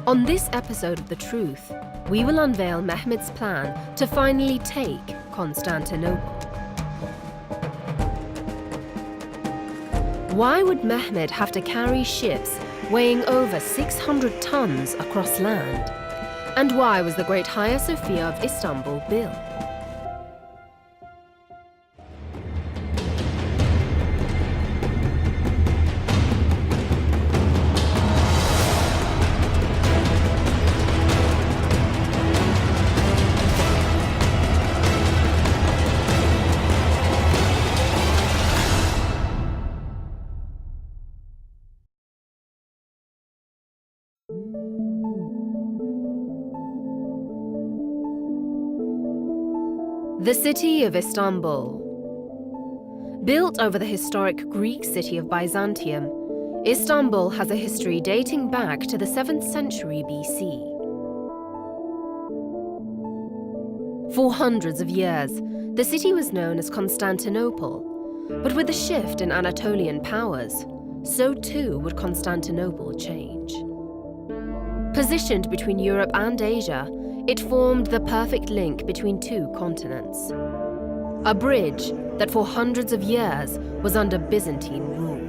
On this episode of The Truth, we will unveil Mehmet's plan to finally take Constantinople. Why would Mehmet have to carry ships weighing over 600 tons across land? And why was the great Hagia Sophia of Istanbul built? The city of Istanbul. Built over the historic Greek city of Byzantium, Istanbul has a history dating back to the 7th century BC. For hundreds of years, the city was known as Constantinople, but with the shift in Anatolian powers, so too would Constantinople change. Positioned between Europe and Asia, it formed the perfect link between two continents. A bridge that for hundreds of years was under Byzantine rule.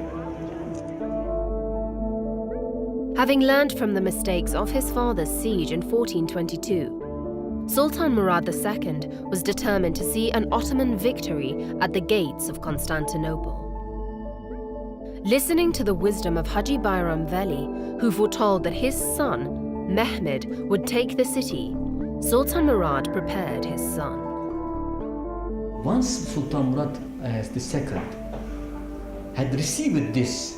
Having learned from the mistakes of his father's siege in 1422, Sultan Murad II was determined to see an Ottoman victory at the gates of Constantinople. Listening to the wisdom of Haji Bayram Veli, who foretold that his son, Mehmet, would take the city, Sultan Murad prepared his son. Once Sultan Murad II had received this,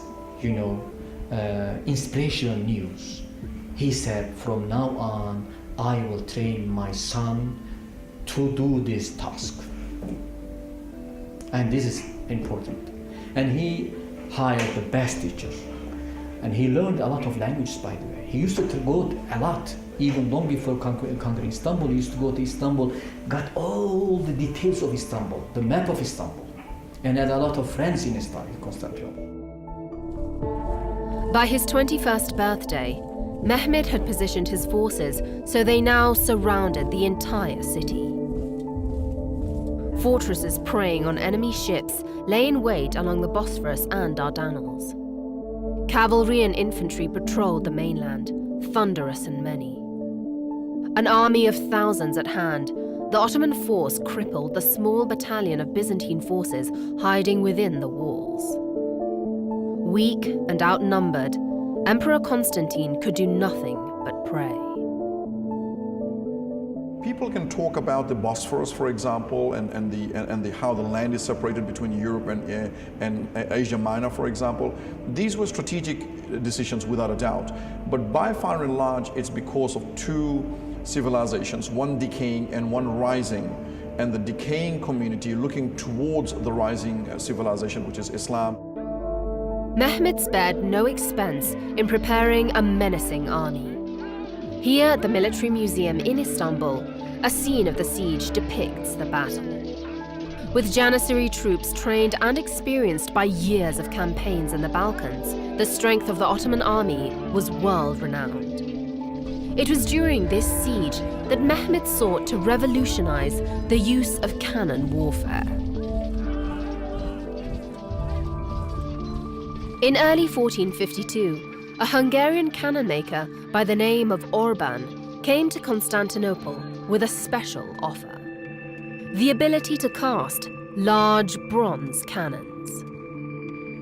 inspirational news, he said, from now on, I will train my son to do this task. And this is important. And he hired the best teachers. And he learned a lot of languages, by the way. He used to go a lot, even long before conquering Istanbul. He used to go to Istanbul, got all the details of Istanbul, the map of Istanbul, and had a lot of friends in Constantinople. By his 21st birthday, Mehmet had positioned his forces so they now surrounded the entire city. Fortresses preying on enemy ships lay in wait along the Bosphorus and Dardanelles. Cavalry and infantry patrolled the mainland, thunderous and many. An army of thousands at hand, the Ottoman force crippled the small battalion of Byzantine forces hiding within the walls. Weak and outnumbered, Emperor Constantine could do nothing but pray. People can talk about the Bosphorus, for example, and how the land is separated between Europe and Asia Minor, for example. These were strategic decisions without a doubt. But by far and large, it's because of two civilizations, one decaying and one rising, and the decaying community looking towards the rising civilization, which is Islam. Mehmet spared no expense in preparing a menacing army. Here at the Military Museum in Istanbul, a scene of the siege depicts the battle. With Janissary troops trained and experienced by years of campaigns in the Balkans, the strength of the Ottoman army was world-renowned. It was during this siege that Mehmet sought to revolutionize the use of cannon warfare. In early 1452, a Hungarian cannon maker by the name of Orban came to Constantinople with a special offer: the ability to cast large bronze cannons.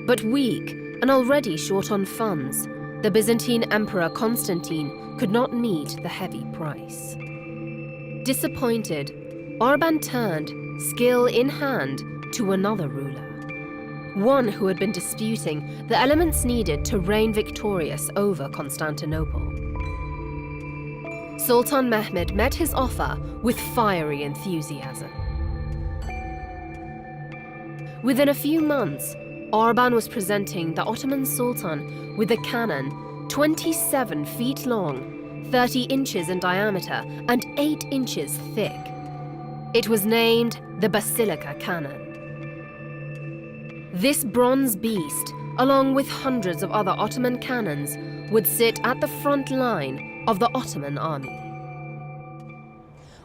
But weak and already short on funds, the Byzantine Emperor Constantine could not meet the heavy price. Disappointed, Orban turned, skill in hand, to another ruler, one who had been disputing the elements needed to reign victorious over Constantinople. Sultan Mehmet met his offer with fiery enthusiasm. Within a few months, Orban was presenting the Ottoman Sultan with a cannon 27 feet long, 30 inches in diameter, and 8 inches thick. It was named the Basilica Cannon. This bronze beast, along with hundreds of other Ottoman cannons, would sit at the front line, of the Ottoman army.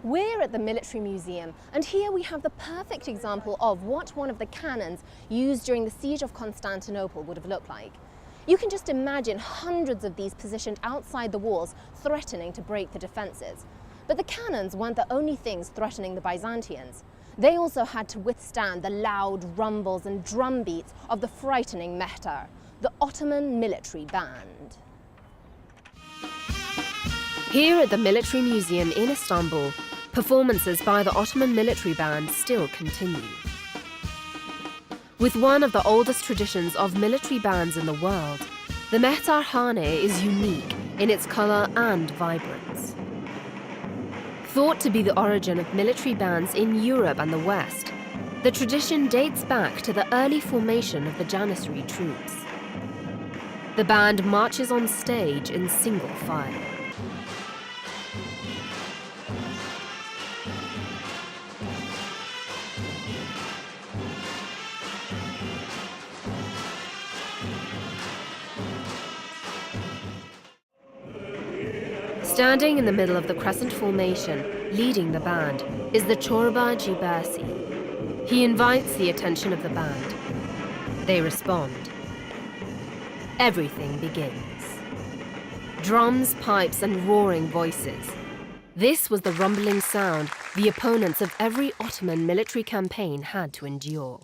We're at the Military Museum, and here we have the perfect example of what one of the cannons used during the siege of Constantinople would have looked like. You can just imagine hundreds of these positioned outside the walls, threatening to break the defenses. But the cannons weren't the only things threatening the Byzantines. They also had to withstand the loud rumbles and drum beats of the frightening Mehter, the Ottoman military band. Here at the Military Museum in Istanbul, performances by the Ottoman military band still continue. With one of the oldest traditions of military bands in the world, the Mehterhane is unique in its color and vibrance. Thought to be the origin of military bands in Europe and the West, the tradition dates back to the early formation of the Janissary troops. The band marches on stage in single file. Standing in the middle of the crescent formation, leading the band, is the Chorba Jibasi. He invites the attention of the band. They respond. Everything begins. Drums, pipes, and roaring voices. This was the rumbling sound the opponents of every Ottoman military campaign had to endure.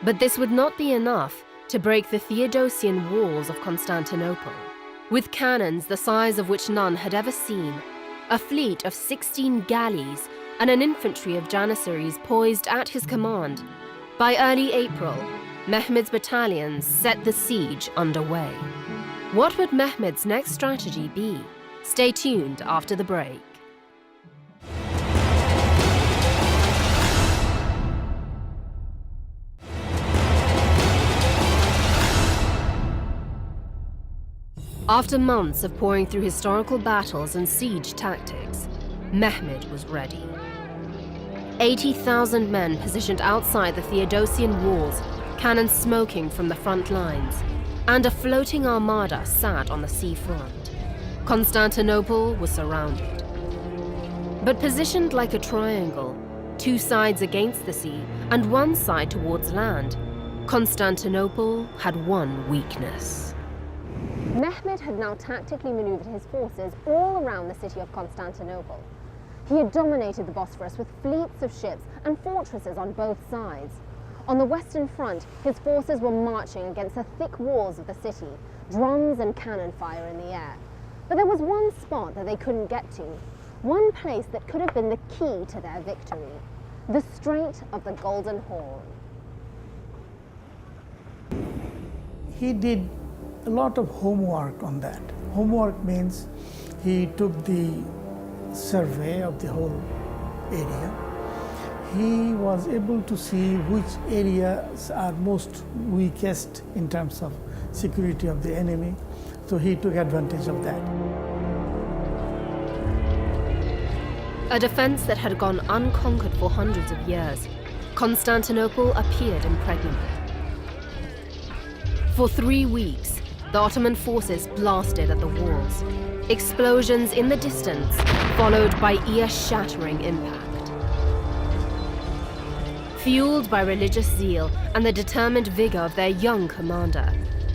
But this would not be enough to break the Theodosian walls of Constantinople. With cannons the size of which none had ever seen, a fleet of 16 galleys, and an infantry of Janissaries poised at his command, by early April, Mehmet's battalions set the siege underway. What would Mehmet's next strategy be? Stay tuned after the break. After months of pouring through historical battles and siege tactics, Mehmet was ready. 80,000 men positioned outside the Theodosian walls, cannons smoking from the front lines, and a floating armada sat on the seafront. Constantinople was surrounded. But positioned like a triangle, two sides against the sea and one side towards land, Constantinople had one weakness. Mehmet had now tactically maneuvered his forces all around the city of Constantinople. He had dominated the Bosphorus with fleets of ships and fortresses on both sides. On the western front, his forces were marching against the thick walls of the city, drums and cannon fire in the air. But there was one spot that they couldn't get to, one place that could have been the key to their victory, the Strait of the Golden Horn. He did a lot of homework on that. Homework means he took the survey of the whole area. He was able to see which areas are most weakest in terms of security of the enemy, so he took advantage of that. A defense that had gone unconquered for hundreds of years, Constantinople appeared impregnable. For 3 weeks, the Ottoman forces blasted at the walls. Explosions in the distance, followed by ear-shattering impact. Fueled by religious zeal and the determined vigor of their young commander,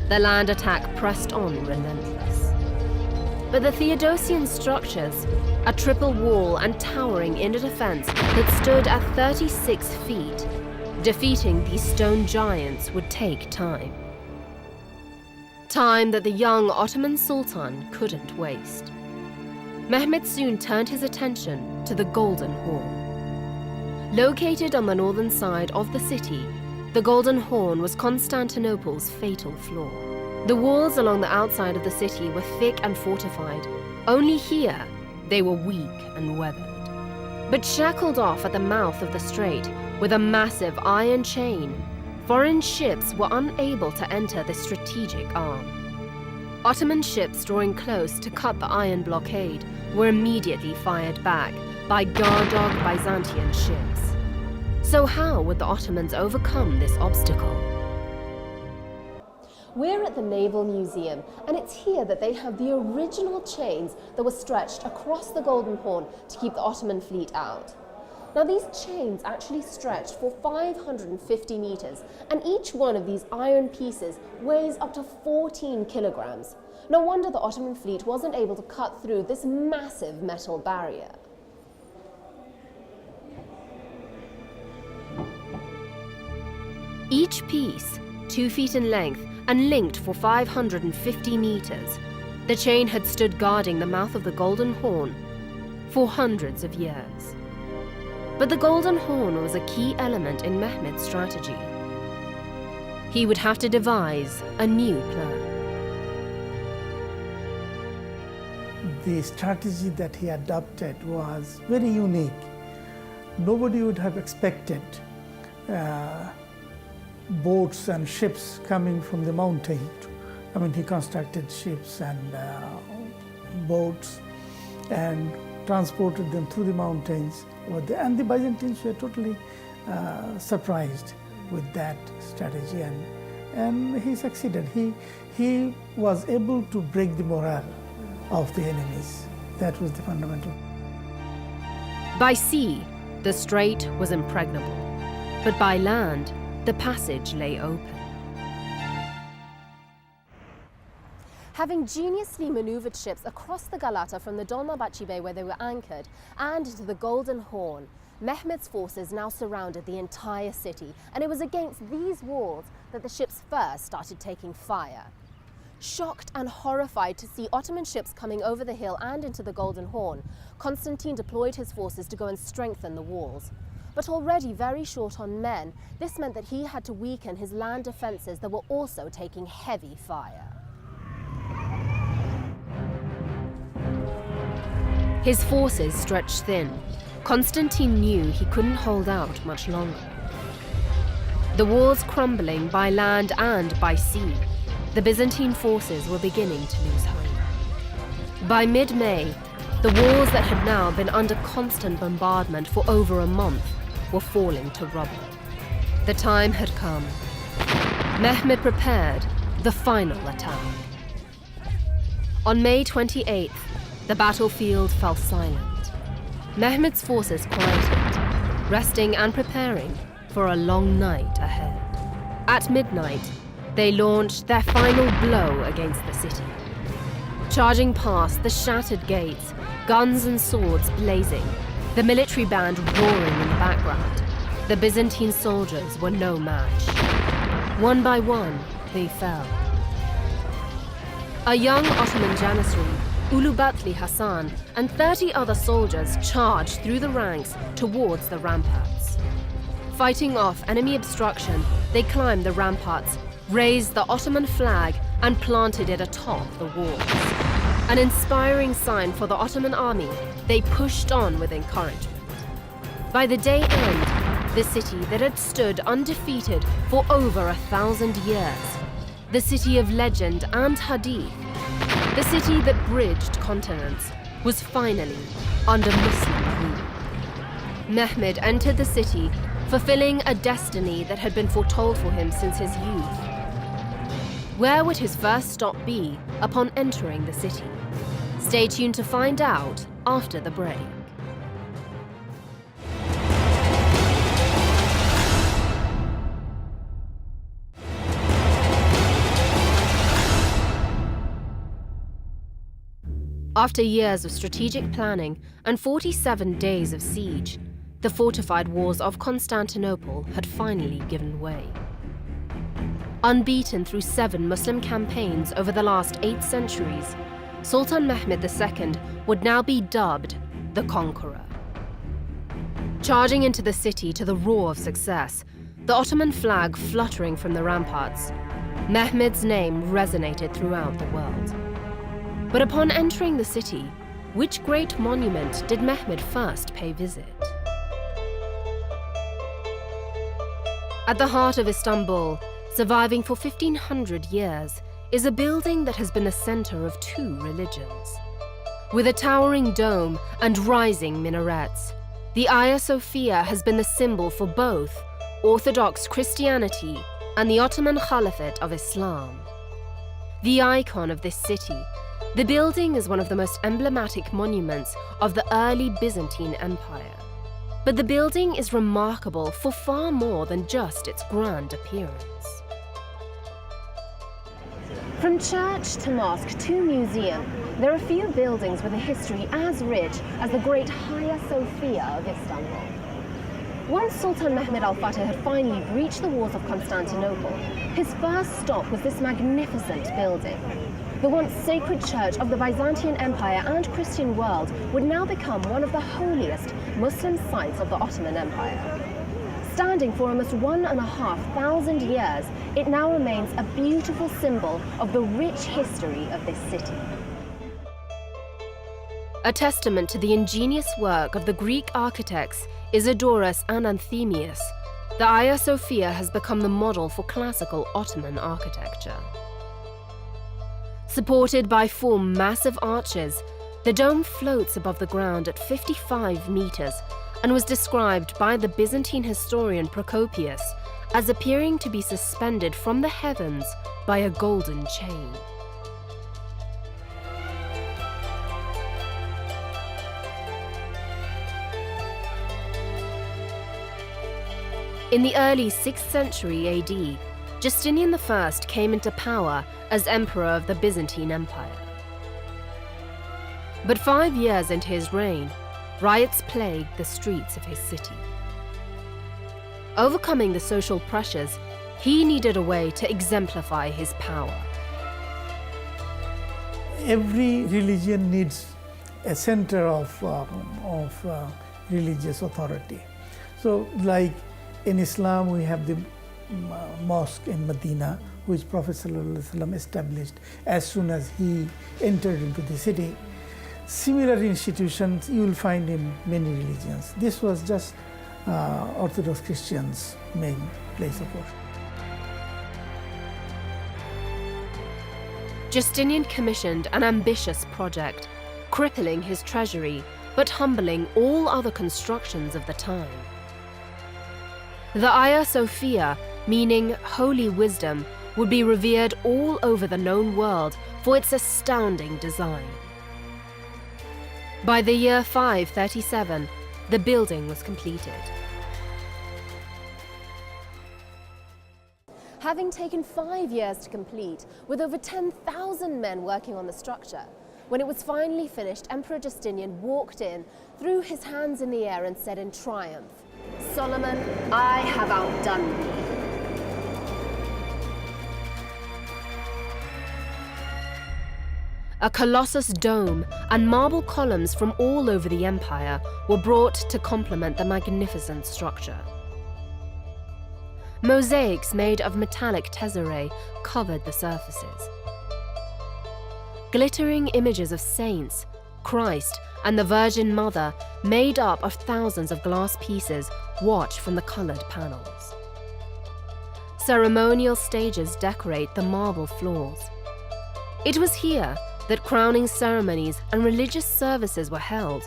the land attack pressed on relentless. But the Theodosian structures, a triple wall and towering inner defense that stood at 36 feet, defeating these stone giants would take time. Time that the young Ottoman Sultan couldn't waste. Mehmet soon turned his attention to the Golden Horn. Located on the northern side of the city, the Golden Horn was Constantinople's fatal flaw. The walls along the outside of the city were thick and fortified. Only here, they were weak and weathered. But shackled off at the mouth of the strait with a massive iron chain, foreign ships were unable to enter the strategic arm. Ottoman ships drawing close to cut the iron blockade were immediately fired back by guard-dog Byzantine ships. So how would the Ottomans overcome this obstacle? We're at the Naval Museum, and it's here that they have the original chains that were stretched across the Golden Horn to keep the Ottoman fleet out. Now, these chains actually stretched for 550 meters, and each one of these iron pieces weighs up to 14 kilograms. No wonder the Ottoman fleet wasn't able to cut through this massive metal barrier. Each piece, 2 feet in length and linked for 550 meters, the chain had stood guarding the mouth of the Golden Horn for hundreds of years. But the Golden Horn was a key element in Mehmet's strategy. He would have to devise a new plan. The strategy that he adopted was very unique. Nobody would have expected boats and ships coming from the mountain. I mean, he constructed ships and boats and transported them through the mountains. And the Byzantines were totally surprised with that strategy, and he succeeded. He was able to break the morale of the enemies. That was the fundamental. By sea, the strait was impregnable, but by land, the passage lay open. Having geniusly maneuvered ships across the Galata from the Dolmabahce Bay where they were anchored and into the Golden Horn, Mehmet's forces now surrounded the entire city, and it was against these walls that the ships first started taking fire. Shocked and horrified to see Ottoman ships coming over the hill and into the Golden Horn, Constantine deployed his forces to go and strengthen the walls. But already very short on men, this meant that he had to weaken his land defenses that were also taking heavy fire. His forces stretched thin. Constantine knew he couldn't hold out much longer. The walls crumbling by land and by sea, the Byzantine forces were beginning to lose hope. By mid-May, the walls that had now been under constant bombardment for over a month were falling to rubble. The time had come. Mehmet prepared the final attack. On May 28th, the battlefield fell silent. Mehmet's forces quieted, resting and preparing for a long night ahead. At midnight, they launched their final blow against the city. Charging past the shattered gates, guns and swords blazing, the military band roaring in the background, the Byzantine soldiers were no match. One by one, they fell. A young Ottoman janissary, Ulubatli Hassan, and 30 other soldiers charged through the ranks towards the ramparts. Fighting off enemy obstruction, they climbed the ramparts, raised the Ottoman flag, and planted it atop the walls. An inspiring sign for the Ottoman army, they pushed on with encouragement. By the day end, the city that had stood undefeated for over 1,000 years, the city of legend and hadith, the city that bridged continents, was finally under Muslim rule. Mehmet entered the city, fulfilling a destiny that had been foretold for him since his youth. Where would his first stop be upon entering the city? Stay tuned to find out after the break. After years of strategic planning and 47 days of siege, the fortified walls of Constantinople had finally given way. Unbeaten through 7 Muslim campaigns over the last 8 centuries, Sultan Mehmet II would now be dubbed the Conqueror. Charging into the city to the roar of success, the Ottoman flag fluttering from the ramparts, Mehmet's name resonated throughout the world. But upon entering the city, which great monument did Mehmet first pay visit? At the heart of Istanbul, surviving for 1500 years, is a building that has been the center of 2 religions. With a towering dome and rising minarets, the Hagia Sophia has been the symbol for both Orthodox Christianity and the Ottoman Caliphate of Islam. The icon of this city, the building is one of the most emblematic monuments of the early Byzantine Empire. But the building is remarkable for far more than just its grand appearance. From church to mosque to museum, there are few buildings with a history as rich as the great Hagia Sophia of Istanbul. Once Sultan Mehmet Al-Fatih had finally breached the walls of Constantinople, his first stop was this magnificent building. The once sacred church of the Byzantine Empire and Christian world would now become one of the holiest Muslim sites of the Ottoman Empire. Standing for almost 1,500 years, it now remains a beautiful symbol of the rich history of this city. A testament to the ingenious work of the Greek architects Isidorus and Anthemius, the Hagia Sophia has become the model for classical Ottoman architecture. Supported by 4 massive arches, the dome floats above the ground at 55 meters and was described by the Byzantine historian Procopius as appearing to be suspended from the heavens by a golden chain. In the early 6th century AD, Justinian I came into power as Emperor of the Byzantine Empire. But 5 years into his reign, riots plagued the streets of his city. Overcoming the social pressures, he needed a way to exemplify his power. Every religion needs a center of religious authority. So like in Islam, we have the mosque in Medina, which Prophet ﷺ established as soon as he entered into the city. Similar institutions you will find in many religions. This was just Orthodox Christians' main place of worship. Justinian commissioned an ambitious project, crippling his treasury, but humbling all other constructions of the time. The Hagia Sophia, meaning holy wisdom, would be revered all over the known world for its astounding design. By the year 537, the building was completed. Having taken 5 years to complete, with over 10,000 men working on the structure, when it was finally finished, Emperor Justinian walked in, threw his hands in the air and said in triumph, "Solomon, I have outdone thee." A colossus dome and marble columns from all over the empire were brought to complement the magnificent structure. Mosaics made of metallic tesserae covered the surfaces. Glittering images of saints, Christ, and the Virgin Mother, made up of thousands of glass pieces, watch from the colored panels. Ceremonial stages decorate the marble floors. It was here that crowning ceremonies and religious services were held,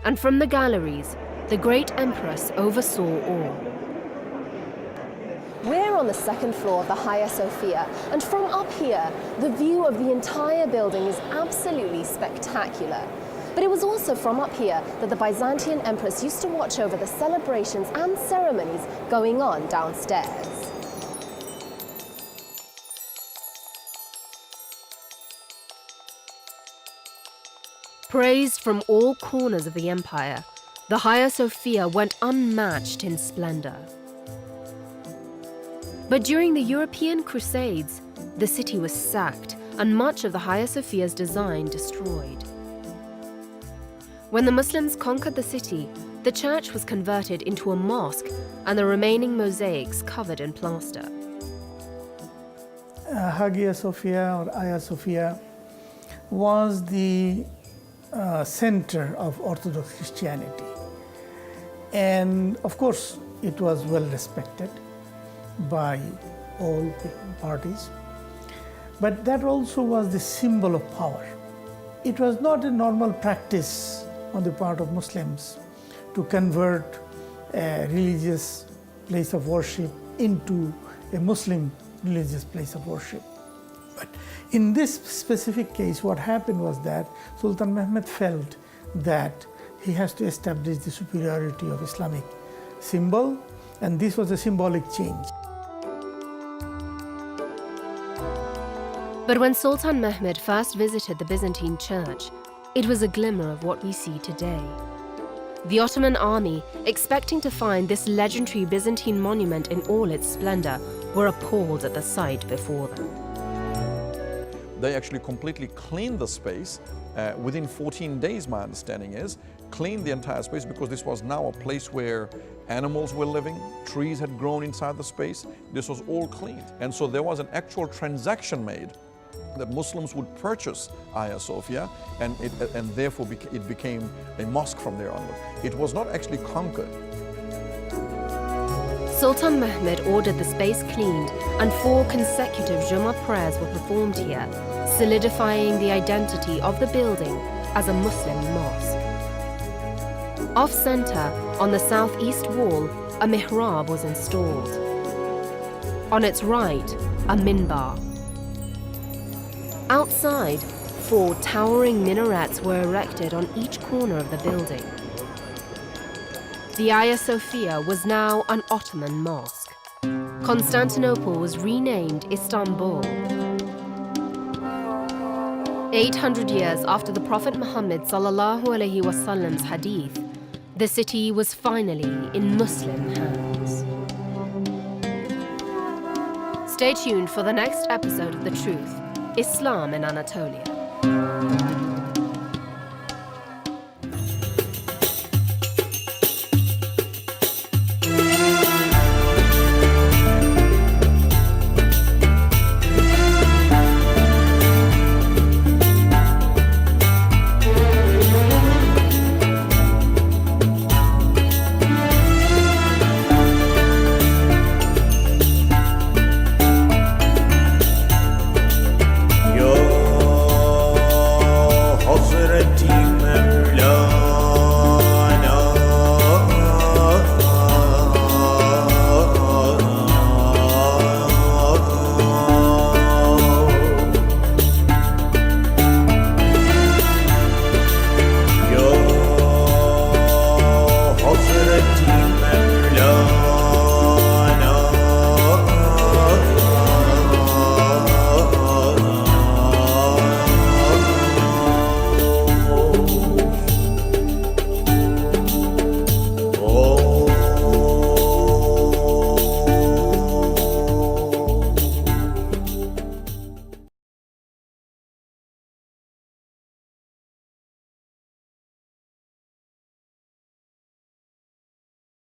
and from the galleries, the great empress oversaw all. We're on the second floor of the Hagia Sophia, and from up here, the view of the entire building is absolutely spectacular. But it was also from up here that the Byzantine empress used to watch over the celebrations and ceremonies going on downstairs. Praised from all corners of the empire, the Hagia Sophia went unmatched in splendor. But during the European Crusades, the city was sacked and much of the Hagia Sophia's design destroyed. When the Muslims conquered the city, the church was converted into a mosque and the remaining mosaics covered in plaster. Hagia Sophia or Hagia Sophia was the center of Orthodox Christianity. And of course, it was well respected by all parties. But that also was the symbol of power. It was not a normal practice on the part of Muslims to convert a religious place of worship into a Muslim religious place of worship. But in this specific case, what happened was that Sultan Mehmet felt that he has to establish the superiority of Islamic symbol, and this was a symbolic change. But when Sultan Mehmet first visited the Byzantine church, it was a glimmer of what we see today. The Ottoman army, expecting to find this legendary Byzantine monument in all its splendor, were appalled at the sight before them. They actually completely cleaned the space within 14 days, my understanding is, cleaned the entire space because this was now a place where animals were living, trees had grown inside the space. This was all cleaned. And so there was an actual transaction made that Muslims would purchase Hagia Sophia, and therefore it became a mosque from there onward. It was not actually conquered. Sultan Mehmet ordered the space cleaned, and 4 consecutive Jummah prayers were performed here, solidifying the identity of the building as a Muslim mosque. Off-center, on the southeast wall, a mihrab was installed. On its right, a minbar. Outside, 4 towering minarets were erected on each corner of the building. The Hagia Sophia was now an Ottoman mosque. Constantinople was renamed Istanbul. 800 years after the Prophet Muhammad ﷺ's hadith, the city was finally in Muslim hands. Stay tuned for the next episode of The Truth, Islam in Anatolia.